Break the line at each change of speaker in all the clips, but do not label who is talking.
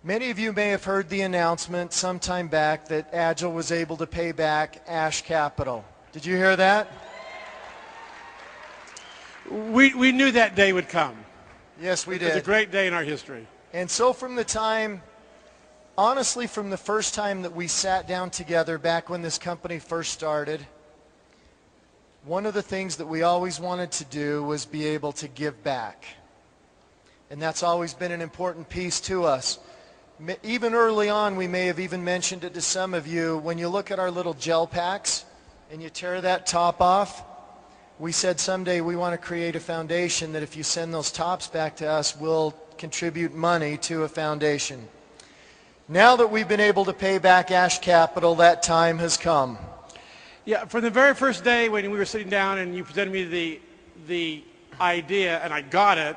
Many of you may have heard the announcement sometime back that Agel was able to pay back Ash Capital. Did you hear that?
We knew that day would come.
Yes, we did.
It was a great day in our history.
And so from the time, honestly, from the first time that we sat down together back when this company first started, one of the things that we always wanted to do was be able to give back. And that's always been an important piece to us. Even early on, we may have even mentioned it to some of you. When you look at our little gel packs and you tear that top off, we said someday we want to create a foundation that if you send those tops back to us, we'll contribute money to a foundation. Now that we've been able to pay back Ash Capital, that time has come.
Yeah, from the very first day when we were sitting down and you presented me the idea and I got it,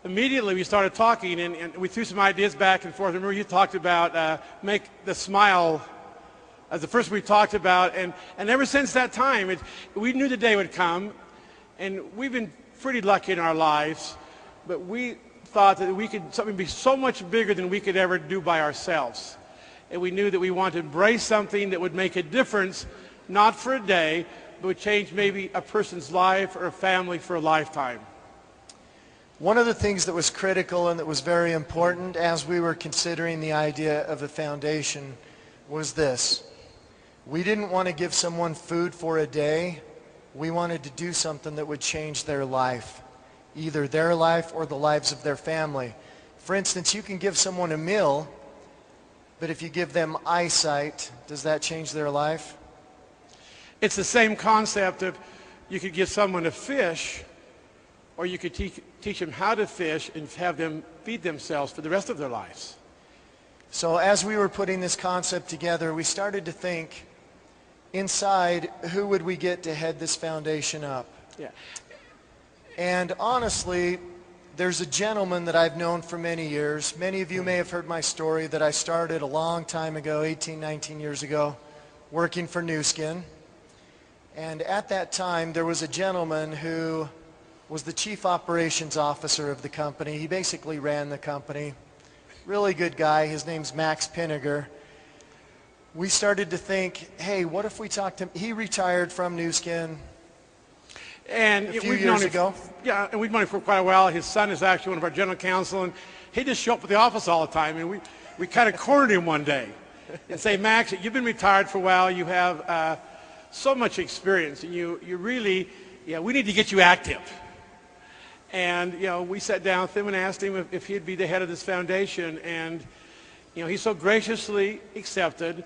immediately we started talking and we threw some ideas back and forth. Remember you talked about make the smile as the first we talked about, and ever since that time, we knew the day would come, and we've been pretty lucky in our lives, but we thought that we could something be so much bigger than we could ever do by ourselves. And we knew that we wanted to embrace something that would make a difference, not for a day, but would change maybe a person's life or a family for a lifetime.
One of the things that was critical and that was very important as we were considering the idea of a foundation was this. We didn't want to give someone food for a day. We wanted to do something that would change their life, either their life or the lives of their family. For instance, you can give someone a meal, but if you give them eyesight, does that change their life?
It's the same concept of you could give someone a fish, or you could teach them how to fish and have them feed themselves for the rest of their lives.
So as we were putting this concept together, we started to think, inside, who would we get to head this foundation up?
Yeah.
And honestly, there's a gentleman that I've known for many years. Many of you may have heard my story that I started a long time ago, 18, 19 years ago, working for New Skin. And at that time, there was a gentleman who was the chief operations officer of the company. He basically ran the company. Really good guy. His name's Max Pinegar. We started to think, hey, what if we talked to him? He retired from New Skin a few years ago.
Yeah, and we've known him for quite a while. His son is actually one of our general counsel, and he just showed up at the office all the time. And we kind of cornered him one day and say, Max, you've been retired for a while. You have so much experience, and you really, we need to get you active. And, we sat down with him and asked him if he'd be the head of this foundation. And, he so graciously accepted.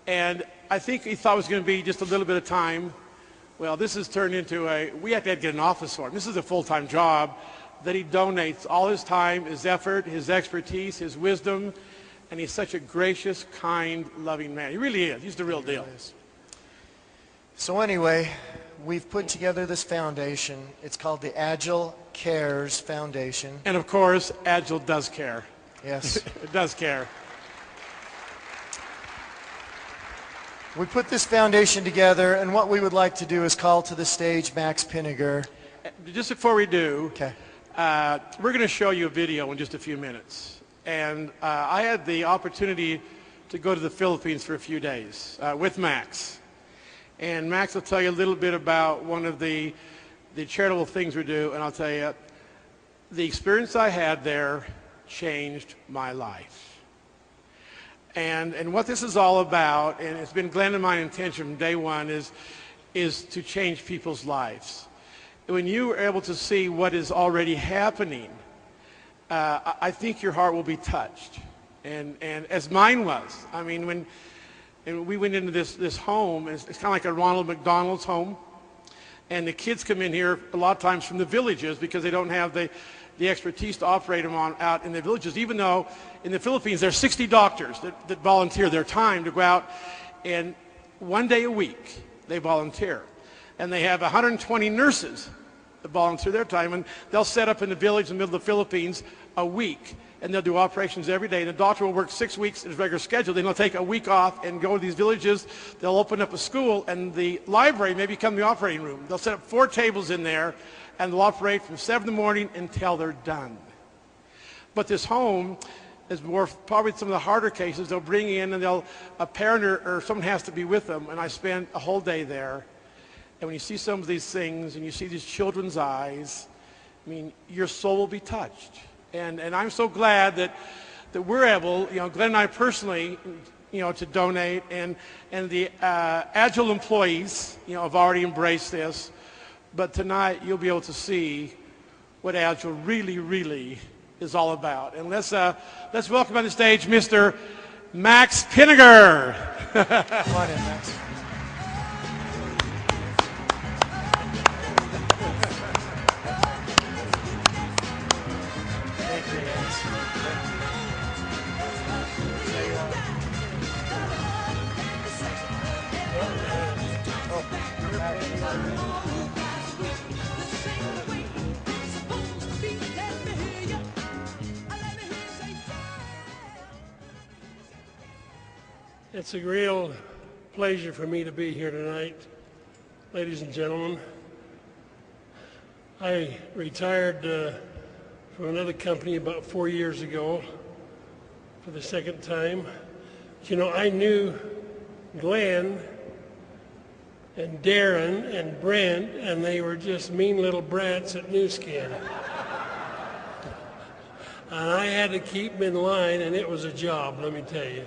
And I think he thought it was going to be just a little bit of time. Well, this has turned into we have to get an office for him. This is a full-time job that he donates all his time, his effort, his expertise, his wisdom. And he's such a gracious, kind, loving man. He really is. He's the real deal.
So anyway, we've put together this foundation. It's called the Agel Cares Foundation.
And of course, Agel does care.
Yes.
It does care.
We put this foundation together, and what we would like to do is call to the stage Max Pinegar.
Just before we do,
okay.
We're going to show you a video in just a few minutes. And I had the opportunity to go to the Philippines for a few days with Max. And Max will tell you a little bit about one of the charitable things we do, and I'll tell you, the experience I had there changed my life. And what this is all about, and it's been Glenn and my intention from day one, is to change people's lives. When you are able to see what is already happening, I think your heart will be touched. And as mine was. I mean, when we went into this home, it's kind of like a Ronald McDonald's home. And the kids come in here a lot of times from the villages because they don't have the expertise to operate them out in the villages, even though in the Philippines there are 60 doctors that volunteer their time to go out, and one day a week they volunteer. And they have 120 nurses that volunteer their time, and they'll set up in the village in the middle of the Philippines a week, and they'll do operations every day. And the doctor will work 6 weeks in his regular schedule. Then they'll take a week off and go to these villages. They'll open up a school, and the library may become the operating room. They'll set up 4 tables in there, and they'll operate from 7 in the morning until they're done. But this home, is more probably some of the harder cases. They'll bring in and a parent or someone has to be with them, and I spend a whole day there. And when you see some of these things and you see these children's eyes, I mean, your soul will be touched. And I'm so glad that we're able, Glenn and I personally, to donate, and the Agel employees, have already embraced this. But tonight you'll be able to see what Agel really, really is all about. And let's welcome on the stage Mr. Max Pinegar.
Come on in, Max. Thank you, Max.
It's a real pleasure for me to be here tonight, ladies and gentlemen. I retired from another company about 4 years ago for the second time. I knew Glenn and Darren and Brent, and they were just mean little brats at New Skin. And I had to keep them in line, and it was a job, let me tell you.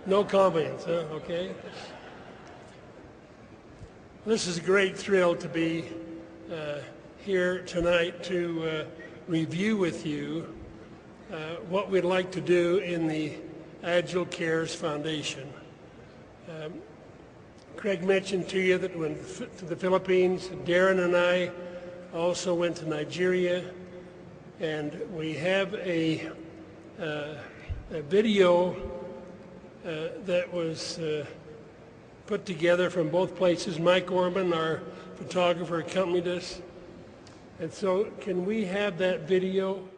No comments, huh? Okay. This is a great thrill to be here tonight to review with you what we'd like to do in the Agel Cares Foundation. Craig mentioned to you that went to the Philippines. Darren and I also went to Nigeria, and we have a video that was put together from both places. Mike Orman, our photographer, accompanied us. And so can we have that video?